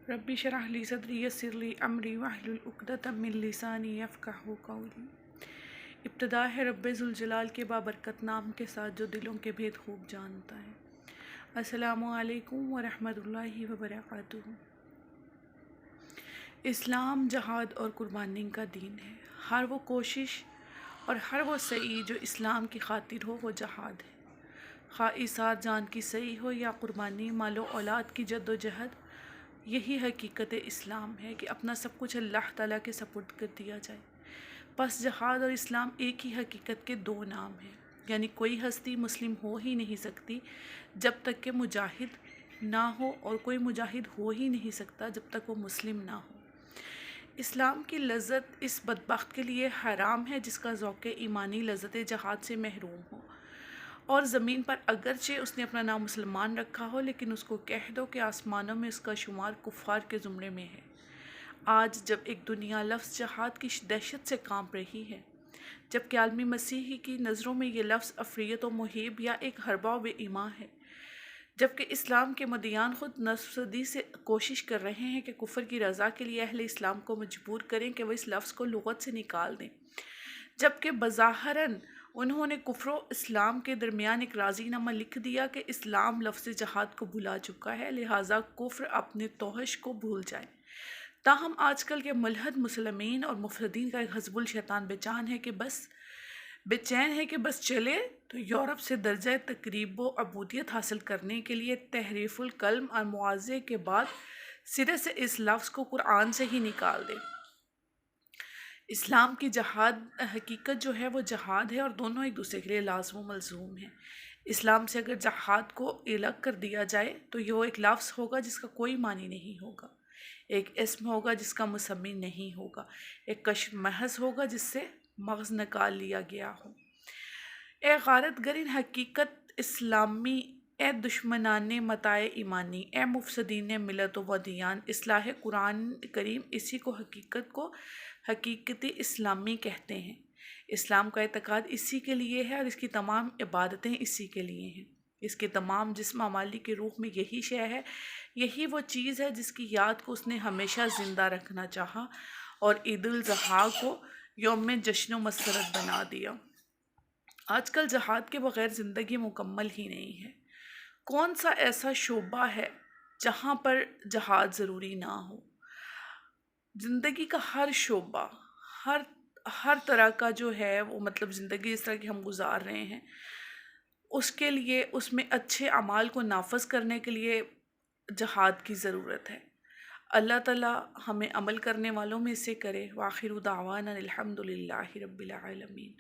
ربی شرح لی صدری یسر لی امری واحلل عقدۃ من لسانی یفقہوا قولی۔ ابتدا ہے رب ذوالجلال کے بابرکت نام کے ساتھ جو دلوں کے بھید خوب جانتا ہے۔ السلام علیکم ورحمۃ اللہ وبرکاتہ۔ اسلام جہاد اور قربانی کا دین ہے۔ ہر وہ کوشش اور ہر وہ سعی جو اسلام کی خاطر ہو وہ جہاد ہے، خواہ ایثار جان کی سعی ہو یا قربانی مال و اولاد کی جد و جہد۔ یہی حقیقت اسلام ہے کہ اپنا سب کچھ اللہ تعالیٰ کے سپرد کر دیا جائے۔ پس جہاد اور اسلام ایک ہی حقیقت کے دو نام ہیں، یعنی کوئی ہستی مسلم ہو ہی نہیں سکتی جب تک کہ مجاہد نہ ہو، اور کوئی مجاہد ہو ہی نہیں سکتا جب تک وہ مسلم نہ ہو۔ اسلام کی لذت اس بدبخت کے لیے حرام ہے جس کا ذوق ایمانی لذت جہاد سے محروم ہو، اور زمین پر اگرچہ اس نے اپنا نام مسلمان رکھا ہو لیکن اس کو کہہ دو کہ آسمانوں میں اس کا شمار کفار کے زمرے میں ہے۔ آج جب ایک دنیا لفظ جہاد کی دہشت سے کانپ رہی ہے، جب کہ عالمی مسیحی کی نظروں میں یہ لفظ افریت و مہیب یا ایک حربہ و بے ایمان ہے، جبکہ اسلام کے مدعیان خود نصف صدی سے کوشش کر رہے ہیں کہ کفر کی رضا کے لیے اہل اسلام کو مجبور کریں کہ وہ اس لفظ کو لغت سے نکال دیں، جبکہ بظاہراً انہوں نے کفر و اسلام کے درمیان ایک راضی نامہ لکھ دیا کہ اسلام لفظ جہاد کو بھلا چکا ہے، لہٰذا کفر اپنے توحش کو بھول جائے۔ تاہم آج کل کے ملحد مسلمین اور مفسدین کا ایک حزب الشیطان بے چین ہے کہ بس چلے تو یورپ سے درجہ تقریب و عبودیت حاصل کرنے کے لیے تحریف الکلم اور معاوضے کے بعد سرے سے اس لفظ کو قرآن سے ہی نکال دے۔ اسلام کی جہاد حقیقت جو ہے وہ جہاد ہے، اور دونوں ایک دوسرے کے لیے لازم و ملزوم ہیں۔ اسلام سے اگر جہاد کو الگ کر دیا جائے تو یہ ایک لفظ ہوگا جس کا کوئی معنی نہیں ہوگا، ایک اسم ہوگا جس کا مسمی نہیں ہوگا، ایک کشف محض ہوگا جس سے مغز نکال لیا گیا ہو۔ اے غارت گرین حقیقت اسلامی، اے دشمنان متاع ایمانی، اے مفسدین ملت و دیان، اصلاح قرآن کریم اسی کو حقیقت اسلامی کہتے ہیں۔ اسلام کا اعتقاد اسی کے لیے ہے اور اس کی تمام عبادتیں اسی کے لیے ہیں۔ اس کے تمام جسم اعمالی کے روح میں یہی شے ہے، یہی وہ چیز ہے جس کی یاد کو اس نے ہمیشہ زندہ رکھنا چاہا اور عید الاضحیٰ کو یوم جشن و مسرت بنا دیا۔ آج کل جہاد کے بغیر زندگی مکمل ہی نہیں ہے۔ کون سا ایسا شعبہ ہے جہاں پر جہاد ضروری نہ ہو؟ زندگی کا ہر شعبہ، ہر طرح کا جو ہے وہ زندگی جس طرح کی ہم گزار رہے ہیں، اس کے لیے اس میں اچھے اعمال کو نافذ کرنے کے لیے جہاد کی ضرورت ہے۔ اللہ تعالیٰ ہمیں عمل کرنے والوں میں سے کرے۔ وآخر دعوانا الحمد للہ رب العالمین۔